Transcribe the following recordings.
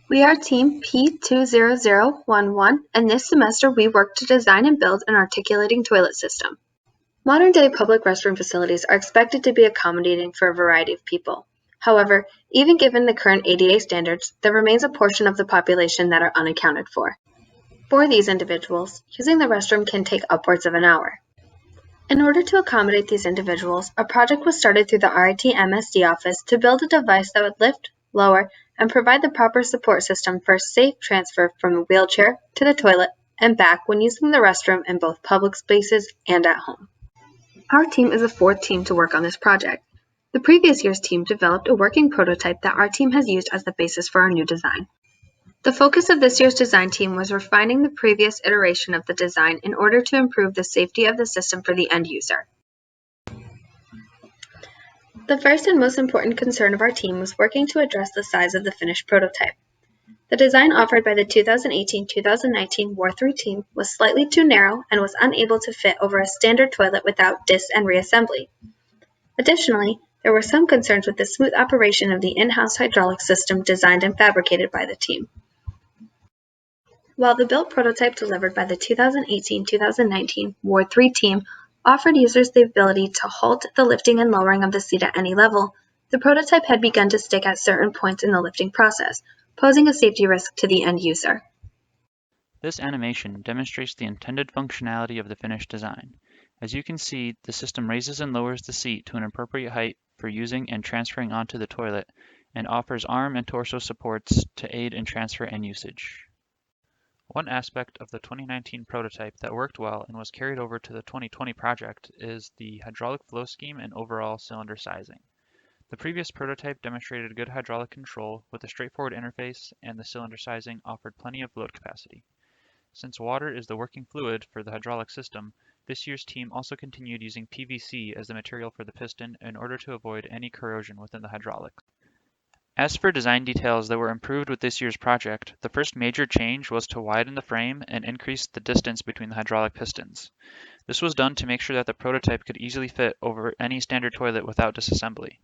We are Team P20011, and this semester we worked to design and build an articulating toilet system. Modern-day public restroom facilities are expected to be accommodating for a variety of people. However, even given the current ADA standards, there remains a portion of the population that are unaccounted for. For these individuals, using the restroom can take upwards of an hour. In order to accommodate these individuals, a project was started through the RIT MSD office to build a device that would lift, lower, and provide the proper support system for safe transfer from a wheelchair to the toilet and back when using the restroom in both public spaces and at home. Our team is the fourth team to work on this project. The previous year's team developed a working prototype that our team has used as the basis for our new design. The focus of this year's design team was refining the previous iteration of the design in order to improve the safety of the system for the end user. The first and most important concern of our team was working to address the size of the finished prototype. The design offered by the 2018-2019 War 3 team was slightly too narrow and was unable to fit over a standard toilet without dis- and reassembly. Additionally, there were some concerns with the smooth operation of the in-house hydraulic system designed and fabricated by the team. While the built prototype delivered by the 2018-2019 War 3 team offered users the ability to halt the lifting and lowering of the seat at any level, the prototype had begun to stick at certain points in the lifting process, posing a safety risk to the end user. This animation demonstrates the intended functionality of the finished design. As you can see, the system raises and lowers the seat to an appropriate height for using and transferring onto the toilet, and offers arm and torso supports to aid in transfer and usage. One aspect of the 2019 prototype that worked well and was carried over to the 2020 project is the hydraulic flow scheme and overall cylinder sizing. The previous prototype demonstrated good hydraulic control with a straightforward interface, and the cylinder sizing offered plenty of load capacity. Since water is the working fluid for the hydraulic system, this year's team also continued using PVC as the material for the piston in order to avoid any corrosion within the hydraulics. As for design details that were improved with this year's project, the first major change was to widen the frame and increase the distance between the hydraulic pistons. This was done to make sure that the prototype could easily fit over any standard toilet without disassembly.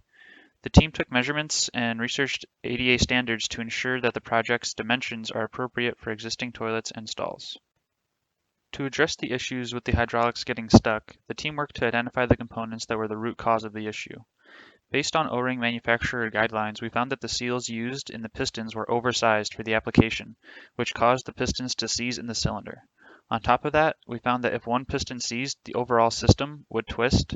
The team took measurements and researched ADA standards to ensure that the project's dimensions are appropriate for existing toilets and stalls. To address the issues with the hydraulics getting stuck, the team worked to identify the components that were the root cause of the issue. Based on O-ring manufacturer guidelines, we found that the seals used in the pistons were oversized for the application, which caused the pistons to seize in the cylinder. On top of that, we found that if one piston seized, the overall system would twist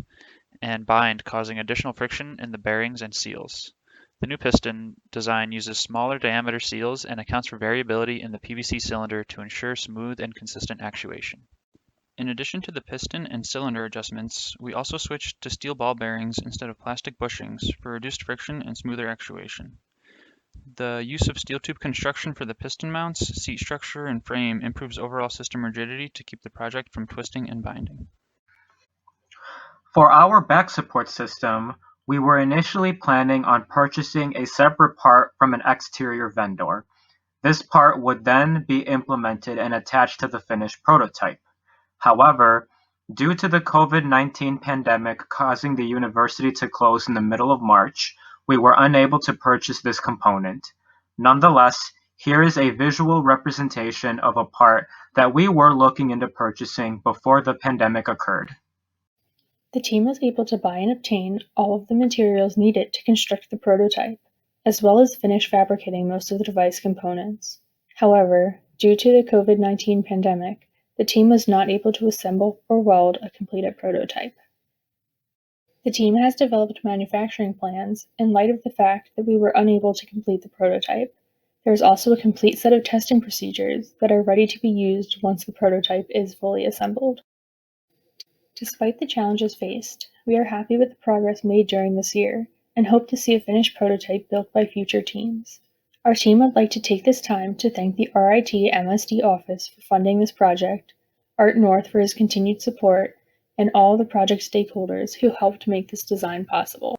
and bind, causing additional friction in the bearings and seals. The new piston design uses smaller diameter seals and accounts for variability in the PVC cylinder to ensure smooth and consistent actuation. In addition to the piston and cylinder adjustments, we also switched to steel ball bearings instead of plastic bushings for reduced friction and smoother actuation. The use of steel tube construction for the piston mounts, seat structure, and frame improves overall system rigidity to keep the project from twisting and binding. For our back support system, we were initially planning on purchasing a separate part from an exterior vendor. This part would then be implemented and attached to the finished prototype. However, due to the COVID-19 pandemic causing the university to close in the middle of March, we were unable to purchase this component. Nonetheless, here is a visual representation of a part that we were looking into purchasing before the pandemic occurred. The team was able to buy and obtain all of the materials needed to construct the prototype, as well as finish fabricating most of the device components. However, due to the COVID-19 pandemic, the team was not able to assemble or weld a completed prototype. The team has developed manufacturing plans in light of the fact that we were unable to complete the prototype. There is also a complete set of testing procedures that are ready to be used once the prototype is fully assembled. Despite the challenges faced, we are happy with the progress made during this year and hope to see a finished prototype built by future teams. Our team would like to take this time to thank the RIT MSD office for funding this project, Art North for his continued support, and all the project stakeholders who helped make this design possible.